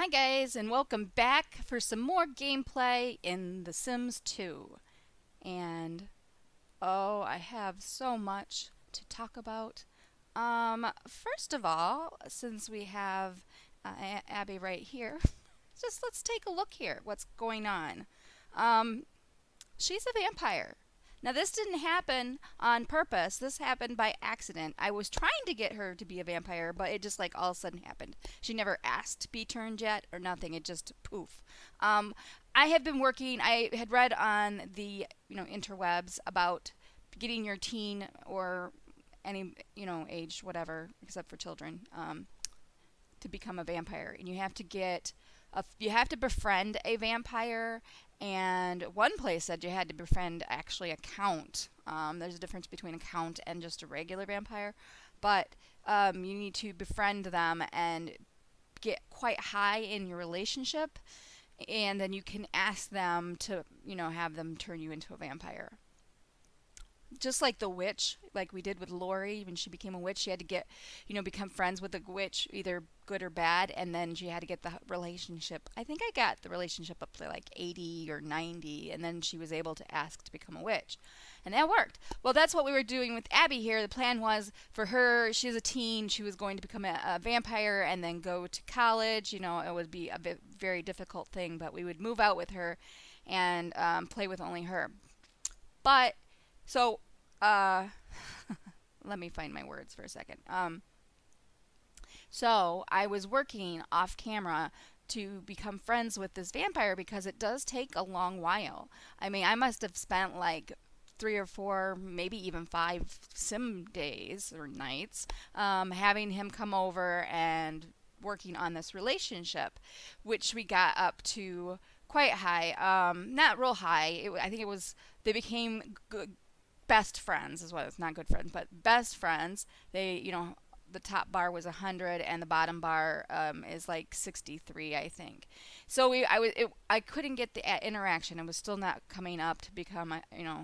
Hi guys, and welcome back for some more gameplay in The Sims 2. And oh, I have so much to talk about. First of all, since we have Abby right here, just let's take a look here. What's going on? Um, she's a vampire. Now, this didn't happen on purpose. This happened by accident. I was trying to get her to be a vampire, but it just like all of a sudden happened. She never asked to be turned yet or nothing. It just poof. Um, I have been working. I had read on the interwebs about getting your teen or any age whatever except for children to become a vampire, and you have to befriend a vampire. And one place said you had to befriend actually a count. There's a difference between a count and just a regular vampire, but you need to befriend them and get quite high in your relationship, and then you can ask them to have them turn you into a vampire, just like the witch, like we did with Lori when she became a witch. She had to become friends with the witch, either good or bad, and then she had to get the relationship. I think I got the relationship up to like 80 or 90, and then she was able to ask to become a witch. And that worked. Well, that's what we were doing with Abby here. The plan was for her, she's a teen, she was going to become a vampire and then go to college. It would be a very difficult thing, but we would move out with her and play with only her. But so, uh, let me find my words for a second. So I was working off camera to become friends with this vampire because it does take a long while. I mean, I must have spent like 3 or 4, maybe even 5 sim days or nights having him come over and working on this relationship, which we got up to quite high. Not real high. I think it was, they became best friends is what it's, not good friends, but best friends. The top bar was 100 and the bottom bar is like 63, I think. So I couldn't get the interaction. It was still not coming up to become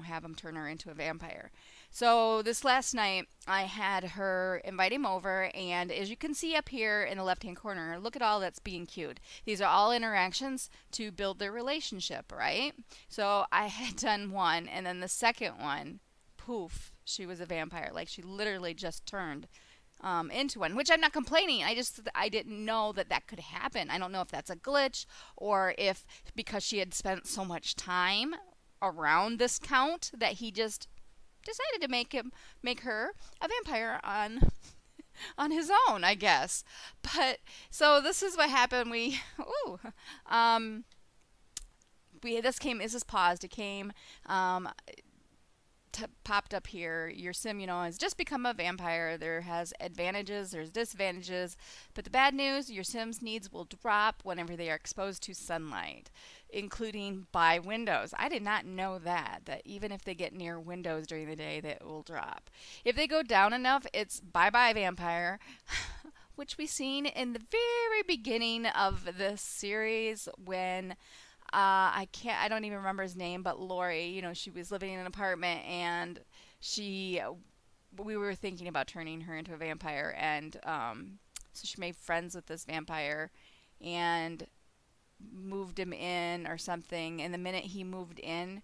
have him turn her into a vampire. So this last night I had her invite him over, and as you can see up here in the left hand corner, look at all that's being queued. These are all interactions to build their relationship, right? So I had done one, and then the second one, poof, she was a vampire. Like, she literally just turned into one, which I'm not complaining. I didn't know that could happen. I don't know if that's a glitch or if because she had spent so much time around this count that he just decided to make her a vampire on his own, I guess. But so this is what happened. This is paused. It came popped up here. Your sim, has just become a vampire. There has advantages, there's disadvantages, but the bad news, your sim's needs will drop whenever they are exposed to sunlight, including by windows. I did not know that even if they get near windows during the day, that it will drop. If they go down enough, it's bye-bye vampire. Which we seen in the very beginning of this series when I don't even remember his name, but Lori, she was living in an apartment, and we were thinking about turning her into a vampire, and so she made friends with this vampire and moved him in or something. And the minute he moved in,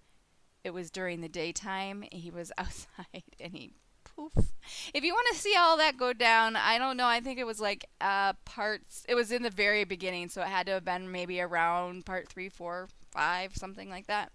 it was during the daytime. He was outside, and he poof. If you want to see all that go down, I don't know. I think it was like parts. It was in the very beginning, so it had to have been maybe around part 3, 4, 5, something like that.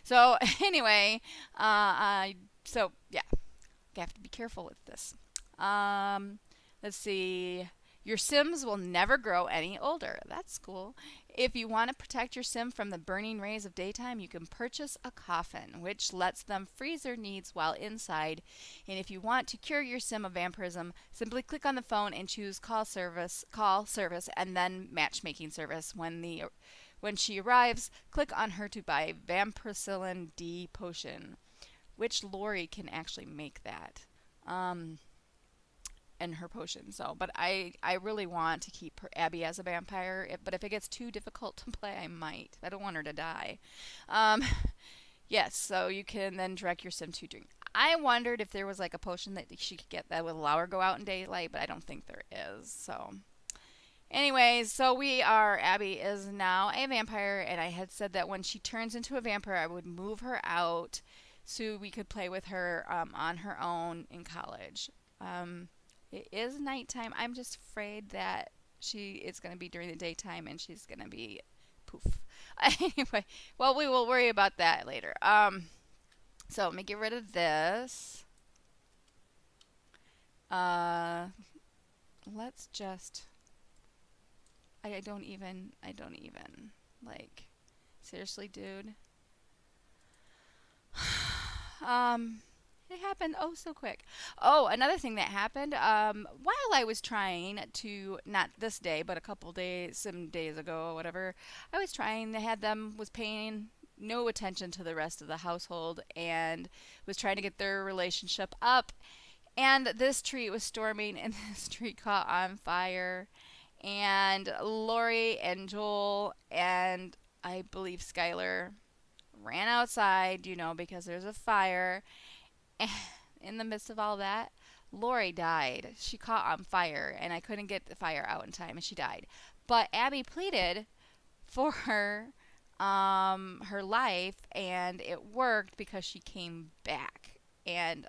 So anyway, so yeah, you have to be careful with this. Let's see. Your Sims will never grow any older. That's cool. If you want to protect your Sim from the burning rays of daytime, you can purchase a coffin, which lets them freeze their needs while inside. And if you want to cure your Sim of vampirism, simply click on the phone and choose call service, and then matchmaking service. When she arrives, click on her to buy Vampiricillin D potion, which Lori can actually make that. And her potion. But I really want to keep Abby as a vampire. But if it gets too difficult to play, I might. I don't want her to die. Yes, so you can then direct your sim to drink. I wondered if there was like a potion that she could get that would allow her to go out in daylight, but I don't think there is. So Anyways, so Abby is now a vampire, and I had said that when she turns into a vampire, I would move her out so we could play with her on her own in college. Um, it is nighttime. I'm just afraid that it's going to be during the daytime and she's going to be poof. Anyway, well, we will worry about that later. So let me get rid of this. Uh, let's just I don't even, like, seriously, dude. um, it happened oh so quick. Oh, another thing that happened, while I was trying to, not this day, but a couple days, some days ago, or whatever, I was trying, was paying no attention to the rest of the household and was trying to get their relationship up. And this tree was storming, and this tree caught on fire. And Lori and Joel and I believe Skylar ran outside, because there's a fire. And in the midst of all that, Lori died. She caught on fire, and I couldn't get the fire out in time, and she died. But Abby pleaded for her life, and it worked because she came back. And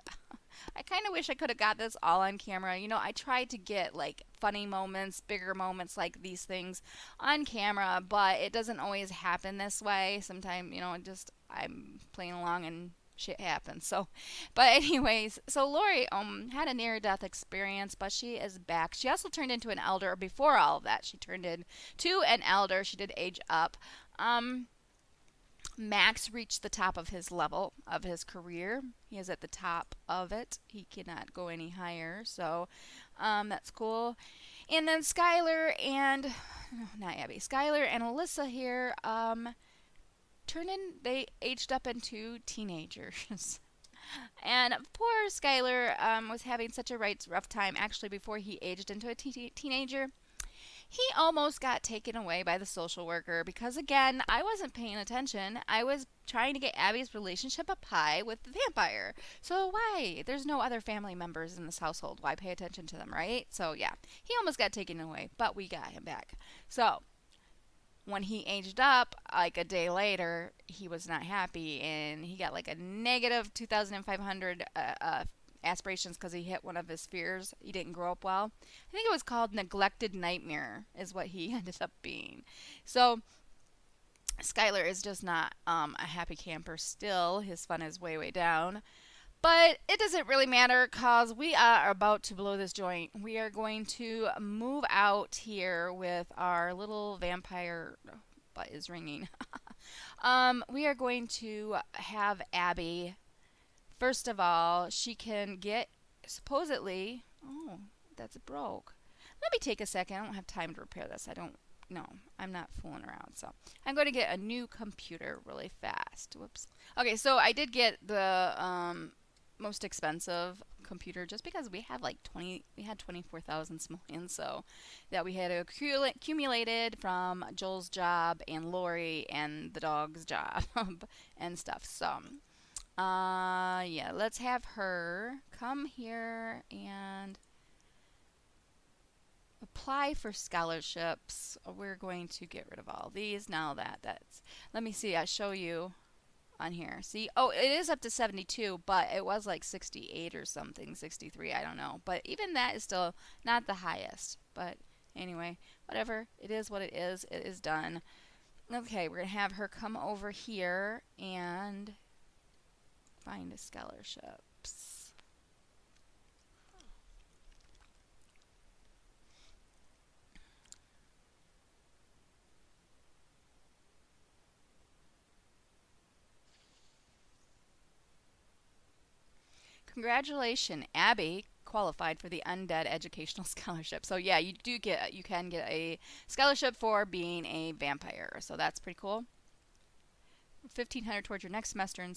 I kind of wish I could have got this all on camera. I tried to get like funny moments, bigger moments like these things on camera, but it doesn't always happen this way. Sometimes, just I'm playing along and shit happens. So, but anyways, so Lori had a near death experience, but she is back. She also turned into an elder before all of that. She turned into an elder. She did age up. Max reached the top of his level of his career. He is at the top of it. He cannot go any higher. So that's cool. And then Skylar and, no, not Abby, Skylar and Alyssa here they aged up into teenagers. And poor Skylar was having such a rough time actually before he aged into a teenager. He almost got taken away by the social worker because, again, I wasn't paying attention. I was trying to get Abby's relationship up high with the vampire. So why? There's no other family members in this household. Why pay attention to them, right? So, yeah, he almost got taken away, but we got him back. So, when he aged up, like a day later, he was not happy, and he got like a negative 2,500 aspirations because he hit one of his fears. He didn't grow up well. I think it was called neglected nightmare is what he ended up being. So Skylar is just not a happy camper still. His fun is way, way down. But it doesn't really matter because we are about to blow this joint. We are going to move out here with our little vampire butt is ringing. We are going to have Abby. First of all, she can get supposedly. Oh, that's broke. Let me take a second. I don't have time to repair this. No, I'm not fooling around. So I'm going to get a new computer really fast. Whoops. Okay, so I did get the most expensive computer just because we had we had 24,000 simoleons, so that we had accumulated from Joel's job and Lori and the dog's job and stuff. So yeah, let's have her come here and apply for scholarships. We're going to get rid of all these now let me see, I show you on here. See, oh, it is up to 72, but it was like 68 or something, 63, I don't know. But even that is still not the highest. But anyway, whatever, it is what it is. It is done. Okay, we're going to have her come over here and find scholarships. Congratulations, Abby qualified for the Undead Educational Scholarship. So yeah, you can get a scholarship for being a vampire. So that's pretty cool. 1,500 towards your next semester in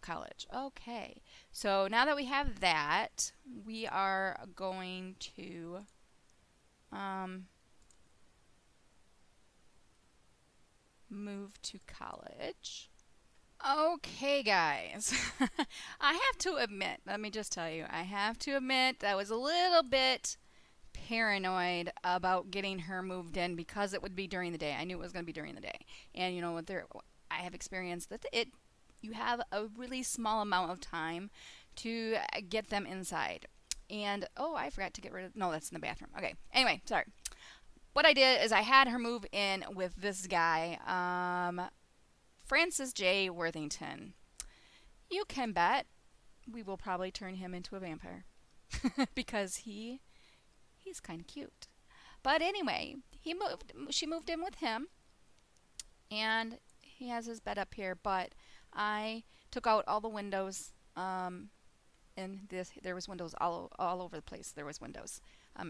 college. Okay. So now that we have that, we are going to move to college. Okay, guys. I have to admit, let me just tell you, I have to admit that was a little bit paranoid about getting her moved in because it would be during the day. I knew it was going to be during the day. And you know what there I have experienced that it you have a really small amount of time to get them inside. And oh, I forgot to get rid of no, that's in the bathroom. Okay. Anyway, sorry. What I did is I had her move in with this guy, Francis J. Worthington. You can bet we will probably turn him into a vampire because he's kind of cute. But anyway, she moved in with him, and he has his bed up here. But I took out all the windows, and there was windows all over the place. There was windows,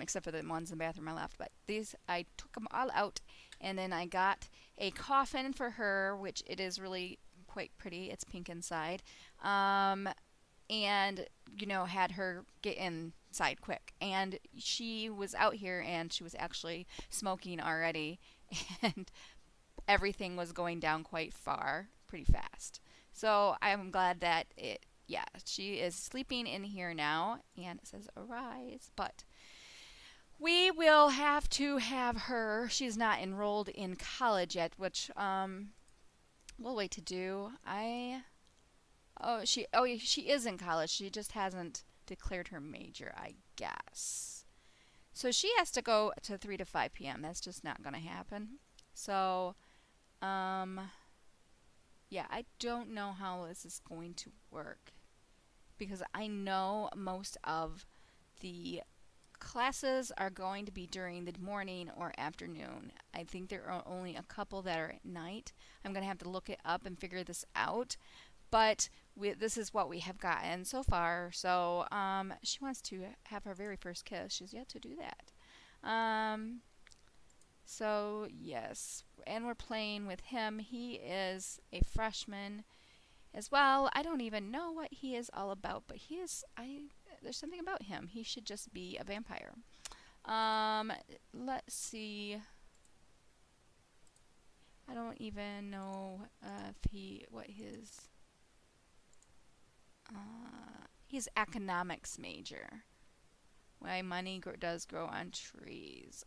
except for the ones in the bathroom I left. But these I took them all out, and then I got a coffin for her, which it is really quite pretty. It's pink inside. And had her get inside quick, and she was out here and she was actually smoking already and everything was going down quite far pretty fast. So I'm glad that she is sleeping in here now, and it says arise. But we will have to have her, she's not enrolled in college yet, which we'll wait to do. She is in college. She just hasn't declared her major, I guess. So she has to go to 3 to 5 p.m. That's just not going to happen. So, I don't know how this is going to work because I know most of the classes are going to be during the morning or afternoon. I think there are only a couple that are at night. I'm going to have to look it up and figure this out. But this is what we have gotten so far. So she wants to have her very first kiss. She's yet to do that. So yes, and we're playing with him. He is a freshman as well. I don't even know what he is all about, but there's something about him. He should just be a vampire. Let's see. I don't even know what his he's economics major. Why money does grow on trees.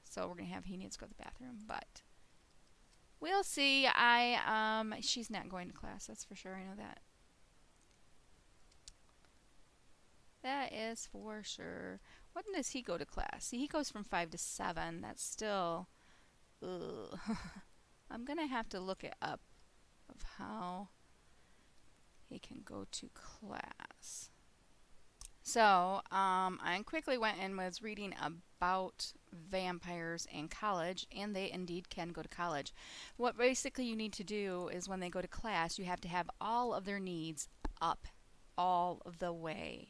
So we're gonna have he needs to go to the bathroom, but we'll see. She's not going to class, that's for sure. I know that. That is for sure. When does he go to class? See, he goes from 5 to 7. That's still ugh. I'm going to have to look it up of how he can go to class. So, I quickly went and was reading about vampires in college, and they indeed can go to college. What basically you need to do is when they go to class, you have to have all of their needs up all of the way.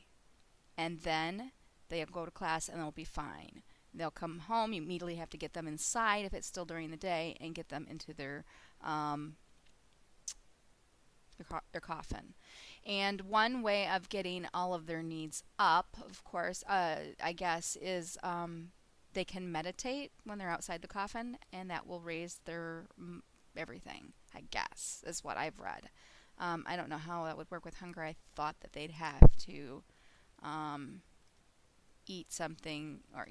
And then they'll go to class and they'll be fine. They'll come home. You immediately have to get them inside if it's still during the day and get them into their coffin. And one way of getting all of their needs up, of course, I guess, is they can meditate when they're outside the coffin, and that will raise their everything, I guess, is what I've read. I don't know how that would work with hunger. I thought that they'd have to eat something, or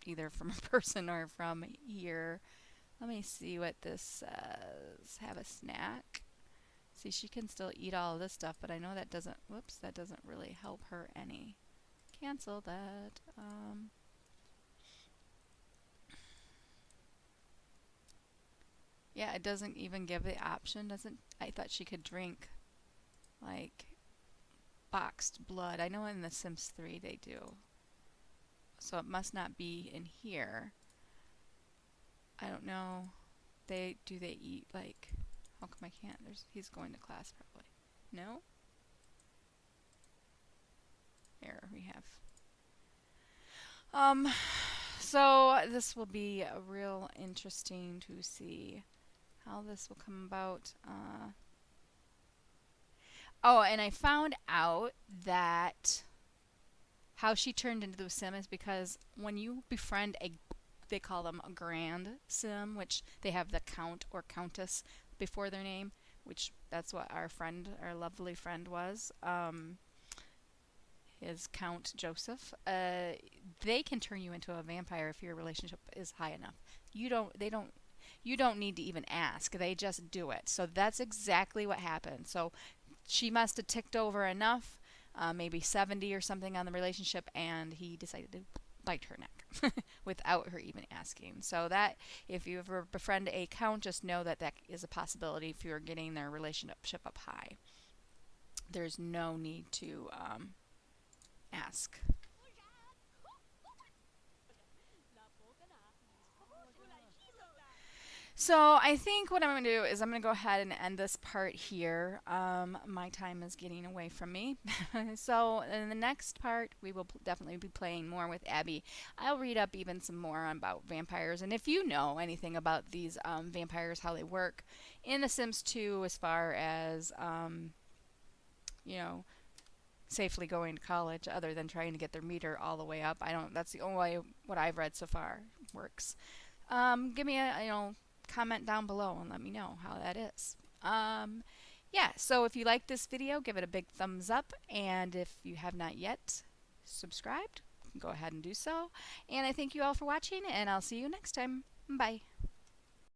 either from a person or from here. Let me see what this says. Have a snack. See, she can still eat all of this stuff, but I know that doesn't really help her any. Cancel that. Yeah, it doesn't even give the option. I thought she could drink like boxed blood. I know in The Sims 3 they do. So it must not be in here. I don't know. They eat like, how come I can't? He's going to class probably. No? Here we have. So this will be real interesting to see how this will come about. And I found out that how she turned into the sim is because when you befriend they call them a grand sim, which they have the count or countess before their name, which that's what our lovely friend was. his Count Joseph, they can turn you into a vampire if your relationship is high enough. You don't need to even ask. They just do it. So that's exactly what happened. So she must have ticked over enough, maybe 70 or something on the relationship, and he decided to bite her neck without her even asking. So that if you ever befriend a count, just know that that is a possibility if you're getting their relationship up high. There's no need to ask. So I think what I'm going to do is I'm going to go ahead and end this part here. My time is getting away from me. So in the next part, we will definitely be playing more with Abby. I'll read up even some more about vampires. And if you know anything about these vampires, how they work in The Sims 2 as far as, you know, safely going to college other than trying to get their meter all the way up. That's the only way what I've read so far works. Give me a comment down below and let me know how that is. Yeah, so if you like this video, give it a big thumbs up, and if you have not yet subscribed, go ahead and do so. And I thank you all for watching, and I'll see you next time. Bye.